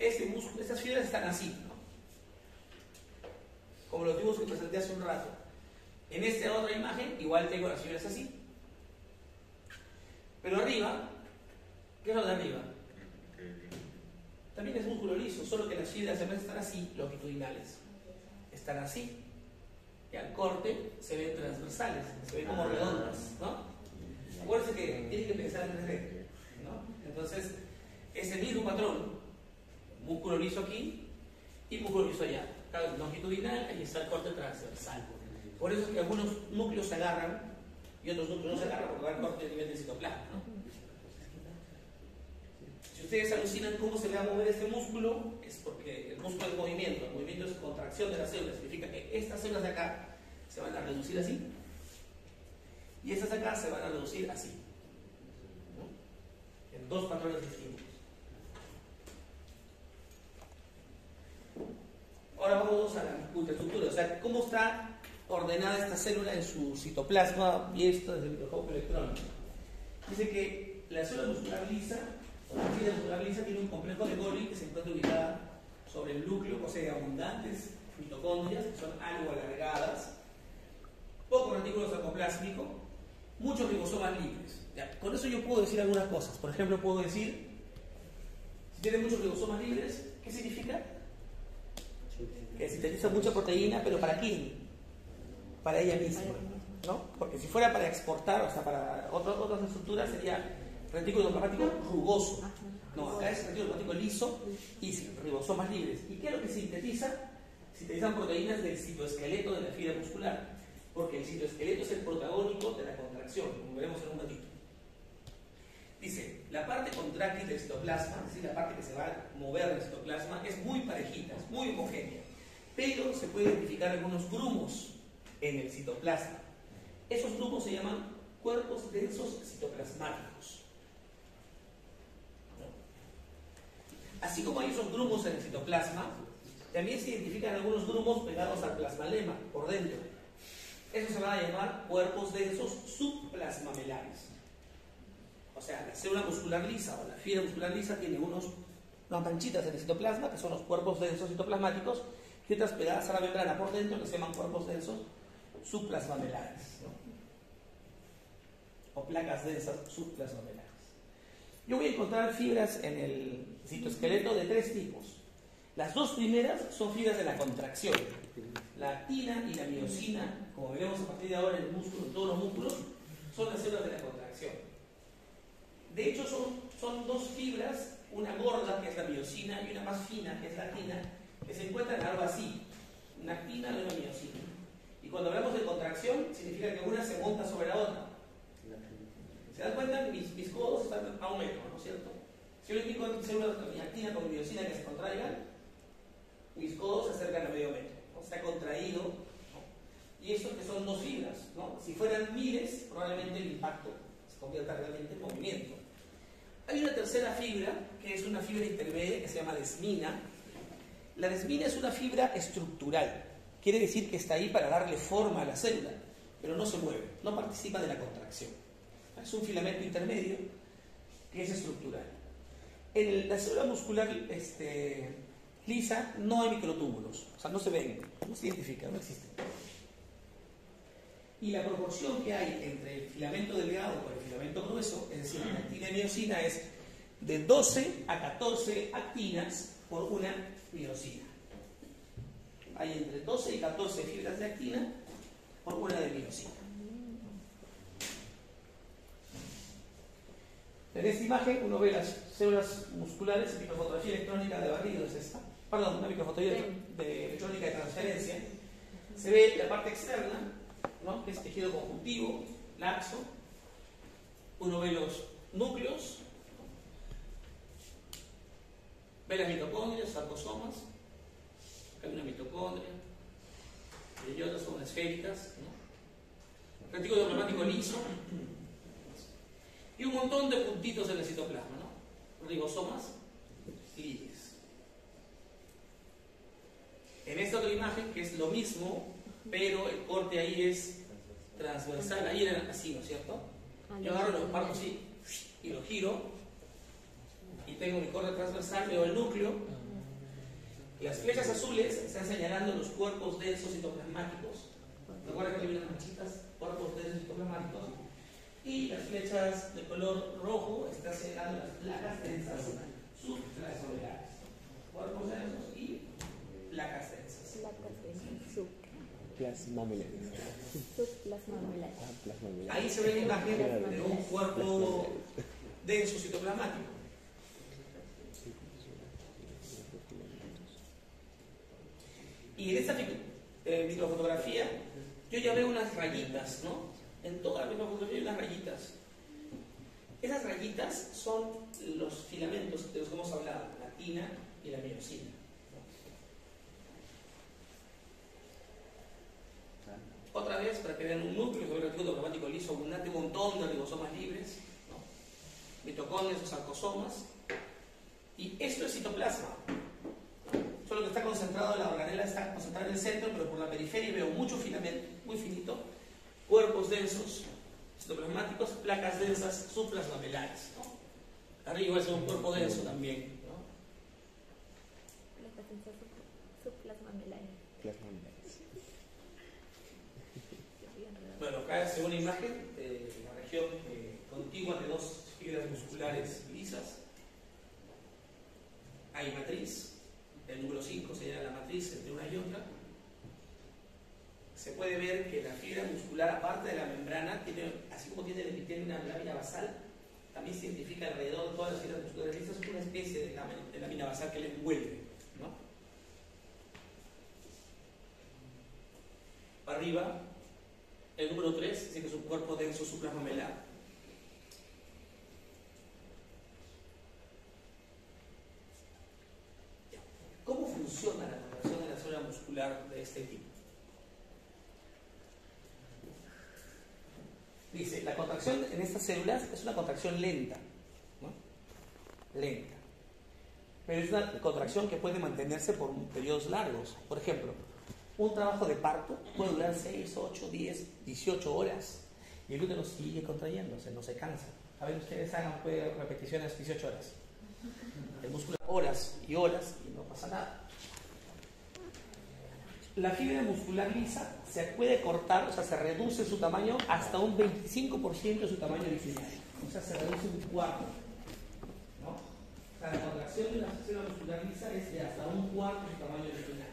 estas fibras están así, ¿no? Como los dibujos que presenté hace un rato. En esta otra imagen, igual tengo las fibras así. Pero arriba, ¿qué es lo de arriba? También es músculo liso, solo que las fibras en vez de estar así, longitudinales, están así. Y al corte se ven transversales, se ven como redondas, ¿no? Acuérdense que tienen que pensar en 3D, ¿no? Entonces, es el mismo patrón, músculo liso aquí y músculo liso allá. Cada longitudinal, ahí está el corte transversal. Por eso es que algunos núcleos se agarran y otros núcleos no se agarran porque va el corte a nivel del citoplasma, ¿no? Si ustedes alucinan cómo se le va a mover este músculo, es porque el músculo es movimiento, el movimiento es contracción de las células, significa que estas células de acá se van a reducir así y estas de acá se van a reducir así, ¿no? En dos patrones distintos. Ahora vamos a la ultraestructura, o sea, cómo está ordenada esta célula en su citoplasma, y esto desde el microscopio electrónico. Dice que la célula muscular lisa, o la fibra muscular lisa, tiene un complejo de Golgi que se encuentra ubicada sobre el núcleo, posee abundantes mitocondrias que son algo alargadas, poco retículo sarcoplásmico, muchos ribosomas libres. Ya, con eso yo puedo decir algunas cosas. Por ejemplo, puedo decir, si tiene muchos ribosomas libres, ¿qué significa? Que sintetiza mucha proteína, pero ¿para quién? Para ella misma, ¿no? Porque si fuera para exportar, o sea, para otras estructuras, sería retículo endoplasmático rugoso. No, acá es retículo endoplasmático liso y ribosomas libres. ¿Y qué es lo que sintetiza? Sintetizan proteínas del citoesqueleto de la fibra muscular, porque el citoesqueleto es el protagónico de la contracción, como veremos en un ratito. Dice, la parte contráctil del citoplasma, es decir, la parte que se va a mover del citoplasma, es muy parejita, es muy homogénea, pero se puede identificar algunos grumos en el citoplasma. Esos grumos se llaman cuerpos densos citoplasmáticos. Así como hay esos grumos en el citoplasma, también se identifican algunos grumos pegados al plasmalema, por dentro. Esos se van a llamar cuerpos densos subplasmamelares. O sea, la célula muscular lisa o la fibra muscular lisa tiene unas manchitas en el citoplasma, que son los cuerpos densos citoplasmáticos, y otras pegadas a la membrana por dentro, que se llaman cuerpos densos subplasmamelares, ¿no? O placas densas subplasmamelares. Yo voy a encontrar fibras en el citoesqueleto de tres tipos. Las dos primeras son fibras de la contracción. La actina y la miosina, como veremos a partir de ahora en el músculo, en todos los músculos, son las células de la contracción. De hecho, son dos fibras, una gorda, que es la miosina, y una más fina, que es la actina, que se encuentran algo así, una actina y una miosina. Y cuando hablamos de contracción, significa que una se monta sobre la otra. ¿Se dan cuenta? Mis codos están a 1 metro, ¿no es cierto? Si yo le pico células de actina con miosina que se contraigan, mis codos se acercan a medio metro, ¿no? Se ha contraído, ¿no? Y estos que son dos fibras, ¿no? Si fueran miles, probablemente el impacto se convierta realmente en movimiento. Hay una tercera fibra, que es una fibra intermedia, que se llama desmina. La desmina es una fibra estructural. Quiere decir que está ahí para darle forma a la célula, pero no se mueve, no participa de la contracción. Es un filamento intermedio que es estructural. En la célula muscular lisa no hay microtúbulos, o sea, no se ven, no se identifican, no existen. Y la proporción que hay entre el filamento delgado con el filamento grueso, es decir, la actina y miosina, es de 12 a 14 actinas por una miosina. Hay entre 12 y 14 fibras de actina por una de miosina. En esta imagen uno ve las células musculares, microfotografía electrónica de barrido es esta, perdón, una microfotografía electrónica de transferencia. Se ve la parte externa, ¿no? Que es tejido conjuntivo, laxo. Uno ve los núcleos, ve las mitocondrias, sarcosomas. Hay una mitocondria, y otras son esféricas, ¿no? Retículo endoplasmático liso. Y un montón de puntitos en el citoplasma, ¿no? Ribosomas libres. En esta otra imagen, que es lo mismo, pero el corte ahí es transversal, ahí era así, ¿no es cierto? Yo agarro, lo parto así y lo giro y tengo mi corte transversal, veo el núcleo Las flechas azules están señalando los cuerpos densos citoplasmáticos. Recuerden que hay unas manchitas, cuerpos densos citoplasmáticos. Y las flechas de color rojo están señalando las placas densas subplasmamelares. Cuerpos densos y placas densas. Placas densas, Plasmamelares. subplasmamelares. Ahí se ve la imagen de un cuerpo denso citoplasmático. Y en esta microfotografía yo ya veo unas rayitas, ¿no? En toda la microfotografía hay unas rayitas. Esas rayitas son los filamentos de los que hemos hablado, la actina y la miosina. Otra vez, para que vean un núcleo geográfico cromático liso abundante, un montón de ribosomas libres, ¿no? Mitocondrias o sarcosomas. Y esto es citoplasma. Solo que está concentrado, la organela está concentrada en el centro, pero por la periferia veo mucho filamento, muy finito, cuerpos densos, citoplasmáticos, placas densas, subplasmamelares, ¿no? Arriba es un cuerpo denso también, ¿no? Placas densas, subplasmamelares. Bueno, acá se ve una imagen de la región contigua de dos fibras musculares lisas. Hay matriz. El número 5 señala la matriz entre una y otra. Se puede ver que la fibra muscular, aparte de la membrana, tiene, así como tiene una lámina basal, también se identifica alrededor de todas las fibras musculares lisas una especie de lámina basal que le envuelve, ¿no? Arriba, el número 3 dice que es un cuerpo denso supramamelar. ¿Cómo funciona la contracción de la célula muscular de este tipo? Dice, la contracción en estas células es una contracción lenta, ¿no? Lenta. Pero es una contracción que puede mantenerse por periodos largos. Por ejemplo, un trabajo de parto puede durar 6, 8, 10, 18 horas y el útero sigue contrayéndose, no se cansa. A ver, ustedes hagan repeticiones 18 horas. El músculo horas y horas y no pasa nada. La fibra muscular lisa se puede cortar, o sea, se reduce su tamaño hasta un 25% de su tamaño original. O sea, se reduce un cuarto, ¿no? O sea, la contracción de la fibra muscular lisa es de hasta un cuarto de su tamaño original.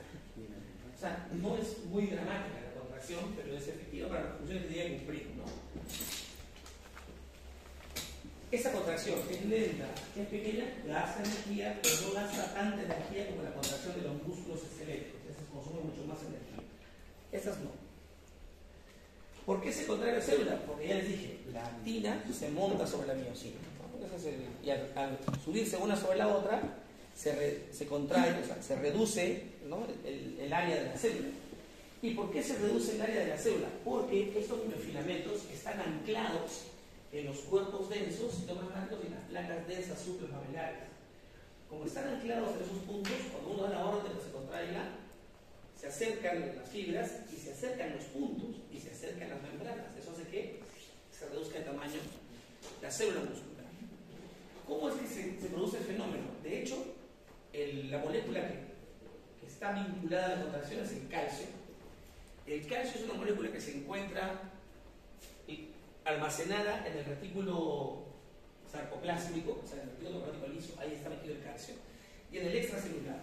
O sea, no es muy dramática la contracción, pero es efectiva para las funciones que tiene que cumplir, ¿no? Esa contracción es lenta, es pequeña, gasta energía, pero no gasta tanta energía como la contracción de los músculos esqueléticos. Esas consumen mucho más energía. Esas no. ¿Por qué se contrae la célula? Porque ya les dije, la actina se monta sobre la miosina, ¿no? Y al subirse una sobre la otra, se contrae, o sea, se reduce, ¿no? el área de la célula. ¿Y por qué se reduce el área de la célula? Porque estos miofilamentos están anclados en los cuerpos densos citoplasmáticos y las placas densas subplasmamelares. Como están anclados en esos puntos, cuando uno da la orden de que se contraiga, se acercan las fibras y se acercan los puntos y se acercan las membranas. Eso hace que se reduzca el tamaño de la célula muscular. ¿Cómo es que se produce el fenómeno? De hecho, la molécula que está vinculada a la contracción es el calcio. El calcio es una molécula que se encuentra almacenada en el retículo sarcoplásmico, o sea, en el retículo cromático liso, ahí está metido el calcio, y en el extracelular.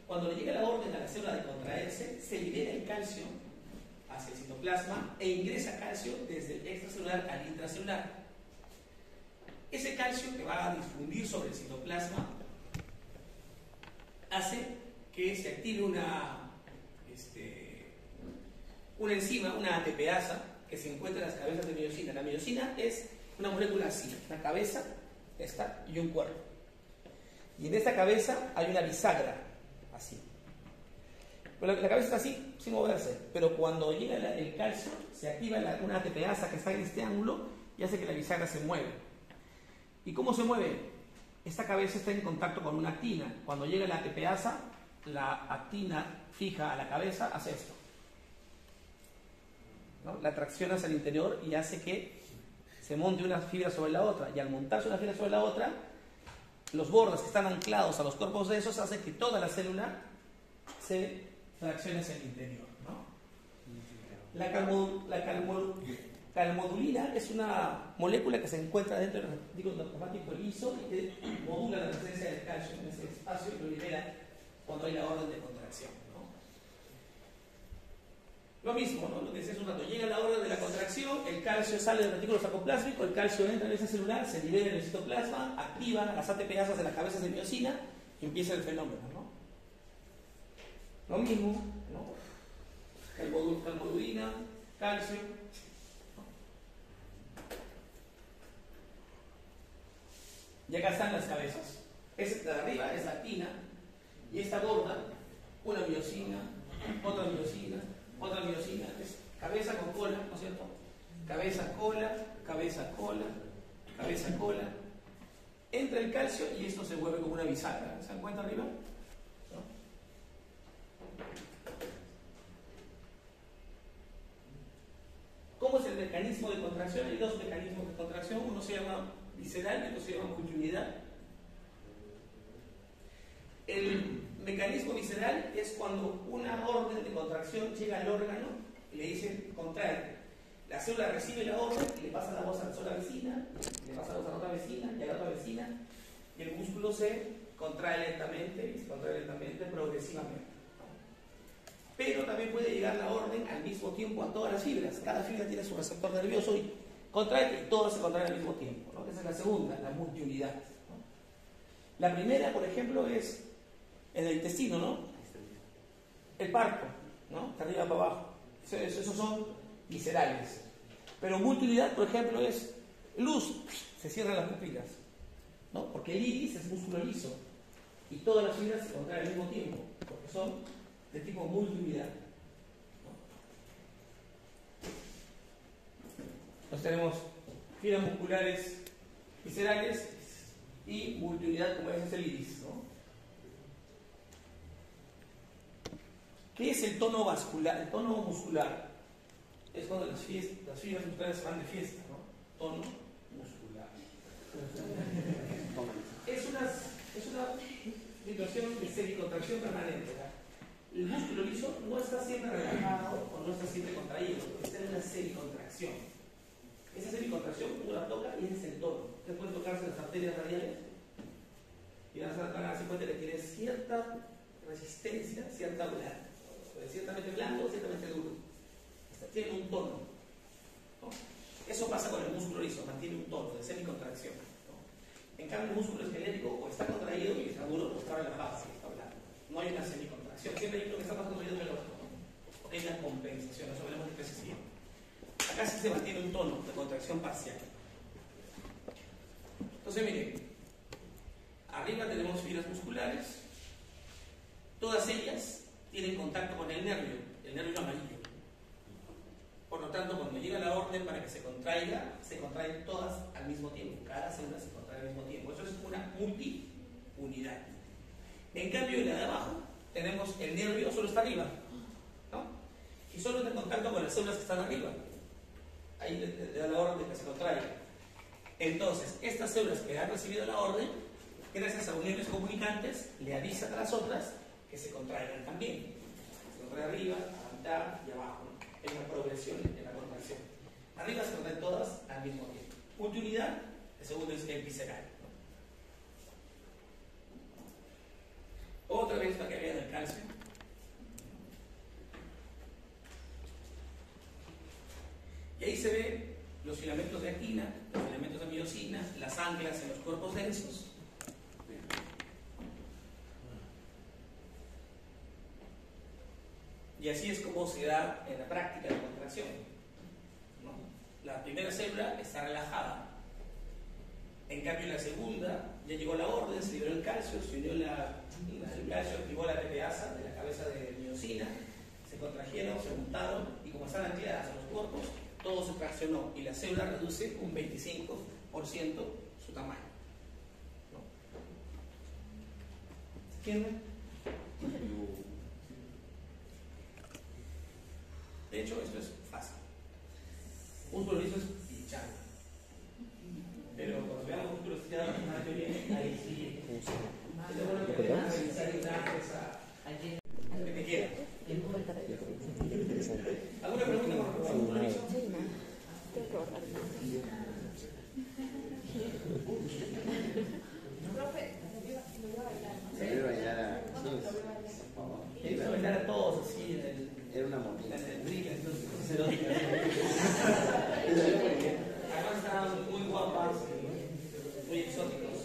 Cuando le llega la orden a la célula de contraerse, se libera el calcio hacia el citoplasma e ingresa calcio desde el extracelular al intracelular. Ese calcio que va a difundir sobre el citoplasma hace que se active una enzima, una ATPasa, que se encuentra en las cabezas de miosina. La miosina es una molécula así, una cabeza, esta, y un cuerpo. Y en esta cabeza hay una bisagra, así. Pero la cabeza está así, sin moverse, pero cuando llega el calcio, se activa una ATPasa que está en este ángulo y hace que la bisagra se mueva. ¿Y cómo se mueve? Esta cabeza está en contacto con una actina. Cuando llega la ATPasa, la actina fija a la cabeza, hace esto, ¿no? La tracciona hacia el interior y hace que se monte una fibra sobre la otra. Y al montarse una fibra sobre la otra, los bordes que están anclados a los cuerpos densos hacen que toda la célula se fracciona hacia el interior, ¿no? Calmodulina es una molécula que se encuentra dentro del retículo endoplasmático liso y que modula la presencia del calcio en ese espacio y lo libera cuando hay la orden de contracción, ¿no? Lo mismo, ¿no? Lo que decía hace un rato, llega la orden de la contracción, el calcio sale del retículo sarcoplásmico, el calcio entra en esa celular, se libera en el citoplasma, activa las ATPasas de las cabezas de miosina y empieza el fenómeno, ¿no? Lo mismo, ¿no? Calmodulina, calcio. Y acá están las cabezas. Esta de arriba es la actina y esta gorda, una miosina, otra miosina, otra miosina, es cabeza con cola, ¿no es cierto? Cabeza, cola, cabeza, cola, cabeza, cola. Entra el calcio y esto se vuelve como una bisagra. ¿Se dan cuenta arriba? ¿No? ¿Cómo es el mecanismo de contracción? Hay dos mecanismos de contracción. Uno se llama visceral y otro se llama multiunidad. El mecanismo visceral es cuando una orden de contracción llega al órgano y le dicen contrae. La célula recibe la orden y le pasa la voz a la célula vecina, le pasa la voz a la otra vecina y a la otra vecina, y el músculo se contrae lentamente y se contrae lentamente, progresivamente. Pero también puede llegar la orden al mismo tiempo a todas las fibras. Cada fibra tiene su receptor nervioso y contrae y todas se contraen al mismo tiempo, ¿no? Esa es la segunda, la multiunidad, ¿no? La primera, por ejemplo, es en el intestino, ¿no? El parto, ¿no? De arriba para abajo. Esos son viscerales. Pero multiunidad, por ejemplo, es luz, se cierran las pupilas, ¿no? Porque el iris es músculo liso y todas las fibras se contraen al mismo tiempo, porque son de tipo multiunidad, ¿no? Entonces tenemos fibras musculares viscerales y multiunidad, como es el iris, ¿no? ¿Qué es el tono vascular? El tono muscular es cuando las fibras musculares se van de fiesta, ¿no? Tono muscular. Es una situación de semicontracción permanente, ¿verdad? El músculo liso no está siempre relajado o no está siempre contraído, está en una semicontracción. Esa semicontracción uno la toca y ese es el tono. Ustedes pueden tocarse las arterias radiales y van a darse cuenta que tiene cierta resistencia, cierta blanca. Ciertamente blando, ciertamente duro. Tiene un tono, ¿no? Eso pasa con el músculo liso, mantiene un tono de semicontracción, ¿no? En cambio, el músculo esquelético o está contraído y está duro o está relajado, y está blando. No hay una semicontracción. Siempre hay lo que está más contraído que el otro, ¿no? Hay una compensación, eso hablamos de especificidad. Acá sí se mantiene un tono de contracción parcial. Entonces, miren, arriba tenemos fibras musculares, todas ellas tienen contacto con el nervio amarillo. Por lo tanto, cuando llega la orden para que se contraen todas al mismo tiempo. Cada célula se contrae al mismo tiempo. Eso es una multiunidad. En cambio, en la de abajo, tenemos el nervio, solo está arriba, ¿no? Y solo está en contacto con las células que están arriba. Ahí le da la orden de que se contraiga. Entonces, estas células que han recibido la orden, gracias a uniones comunicantes, le avisan a las otras que se contraigan también. Se contrae arriba, a la mitad y abajo, ¿no? Es una progresión en la contracción. Arriba se contraen todas al mismo tiempo. Multiunidad, el segundo es el visceral, ¿no? Otra vez para que vean el calcio. Y ahí se ve los filamentos de actina, los filamentos de miosina, las anclas en los cuerpos densos. Y así es como se da en la práctica la contracción, ¿no? La primera célula está relajada. En cambio, la segunda ya llegó la orden, se liberó el calcio, se unió el calcio, activó la ATPasa de la cabeza de miosina, se contrajeron, se juntaron y como están ancladas a los cuerpos, todo se fraccionó y la célula reduce un 25% su tamaño, ¿no? ¿Se entiende? De hecho, esto es fácil. Músculo liso es pinchar. Pero cuando veamos músculo estirado la semana que viene, ahí sí. Es bueno que tengan que revisar imágenes a Además están muy guapas, muy exóticos.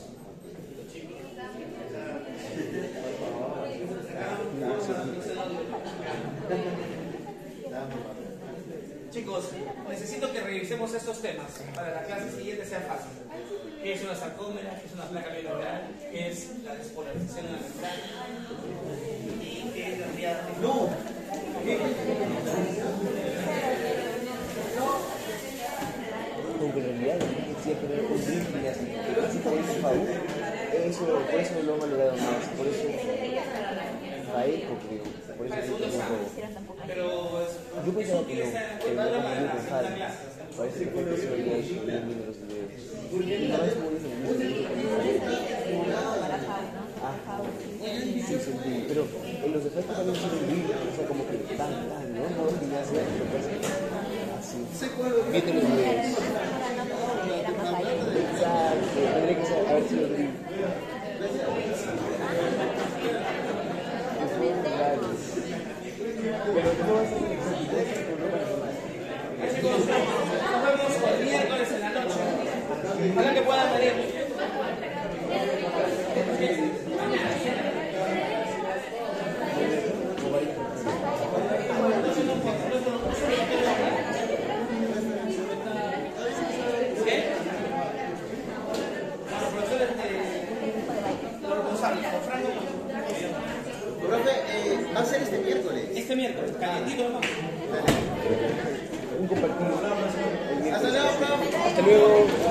Los chicos. Chicos, necesito que revisemos estos temas para la clase siguiente sea fácil. ¿Qué es una sarcómera? ¿Qué es una placa bilateral? ¿Qué es la despolarización de la membrana? ¿Y qué es la triada? ¡No! Aunque en realidad siempre tener un drill así como dice Pau, por eso lo han valorado más, por eso Paeco creo, por eso creo que es un Pero yo pensaba que no, pero ya como yo pensaba, parece que fue se lo había hecho bien los videos. Y nada más como dicen, sí, sentí, pero en los efectos también son un video, o sea, como que tan, ¿no? No es que ya sea, pero parece así. Viendo los videos. Exacto, tendría que ser, a ver si lo vi. Pero no va a ser chicos, nos vemos el miércoles en la noche. Ojalá que puedan venir. Va a ser este miércoles. Este miércoles, calientito nomás. un compartido. Hasta luego, profe. Hasta luego.